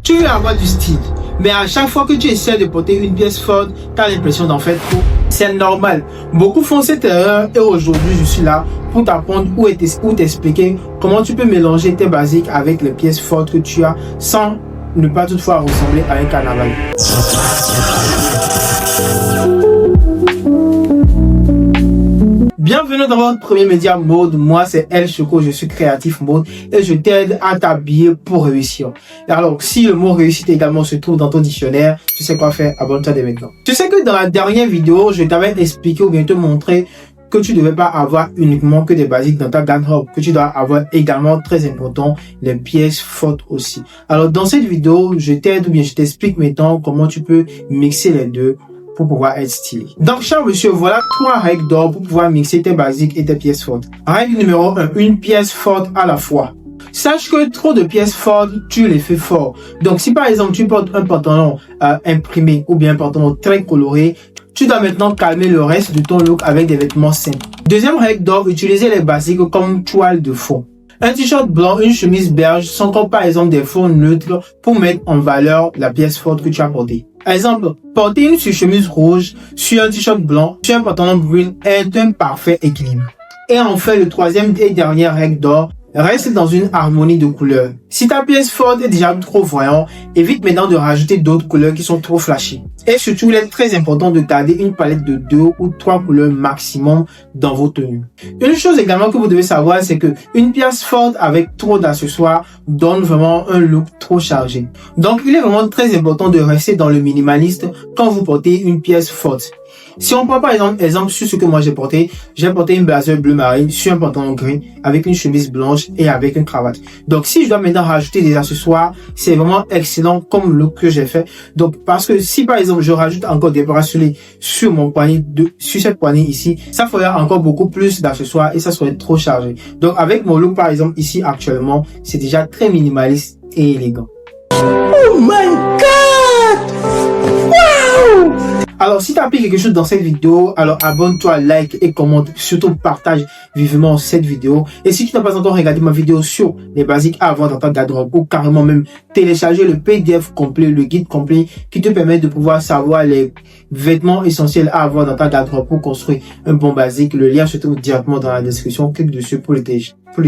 Tu veux avoir du style, mais à chaque fois que tu essaies de porter une pièce forte, tu as l'impression d'en faire trop. C'est normal. Beaucoup font cette erreur et aujourd'hui je suis là pour t'apprendre ou t'expliquer comment tu peux mélanger tes basiques avec les pièces fortes que tu as sans ne pas toutefois ressembler à un carnaval. Bienvenue dans votre premier média mode. Moi c'est El Choco, je suis créatif mode et je t'aide à t'habiller pour réussir. Et alors si le mot réussite également se trouve dans ton dictionnaire, tu sais quoi faire, abonne-toi dès maintenant. Tu sais que dans la dernière vidéo, je t'avais expliqué ou bien te montrer que tu ne devais pas avoir uniquement que des basiques dans ta garde-robe, que tu dois avoir également, très important, les pièces fortes aussi. Alors dans cette vidéo, je t'aide ou bien je t'explique maintenant comment tu peux mixer les deux pour pouvoir être stylé. Donc, cher monsieur, voilà 3 règles d'or pour pouvoir mixer tes basiques et tes pièces fortes. Règle numéro 1, une pièce forte à la fois. Sache que trop de pièces fortes, tu les fais fort. Donc, si par exemple, tu portes un pantalon imprimé ou bien un pantalon très coloré, tu dois maintenant calmer le reste de ton look avec des vêtements simples. Deuxième règle d'or, utiliser les basiques comme toile de fond. Un t-shirt blanc, une chemise beige sont comme par exemple des fonds neutres pour mettre en valeur la pièce forte que tu as portée. Par exemple, porter une chemise rouge sur un t-shirt blanc, sur un pantalon brun est un parfait équilibre. Et enfin, le troisième et dernière règle d'or, reste dans une harmonie de couleurs. Si ta pièce forte est déjà trop voyante, évite maintenant de rajouter d'autres couleurs qui sont trop flashy. Et surtout, il est très important de garder une palette de 2 ou 3 couleurs maximum dans vos tenues. Une chose également que vous devez savoir, c'est que une pièce forte avec trop d'accessoires donne vraiment un look trop chargé. Donc, il est vraiment très important de rester dans le minimaliste quand vous portez une pièce forte. Si on prend par exemple sur ce que moi j'ai porté une blazer bleu marine sur un pantalon gris avec une chemise blanche et avec une cravate. Donc si je dois maintenant rajouter des accessoires, c'est vraiment excellent comme look que j'ai fait. Donc parce que si par exemple je rajoute encore des bracelets sur mon poignet sur cette poignée ici, ça fera encore beaucoup plus d'accessoires et ça serait trop chargé. Donc avec mon look par exemple ici actuellement, c'est déjà très minimaliste et élégant. Oh my god! Wow! Alors, si tu as appris quelque chose dans cette vidéo, alors abonne-toi, like et commente. Surtout, partage vivement cette vidéo. Et si tu n'as pas encore regardé ma vidéo sur les basiques à avoir dans ta garde-robe ou carrément même télécharger le PDF complet, le guide complet qui te permet de pouvoir savoir les vêtements essentiels à avoir dans ta garde-robe pour construire un bon basique, le lien se trouve directement dans la description. Clique dessus pour le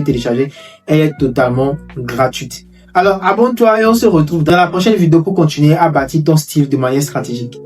télécharger. Elle est totalement gratuite. Alors, abonne-toi et on se retrouve dans la prochaine vidéo pour continuer à bâtir ton style de manière stratégique.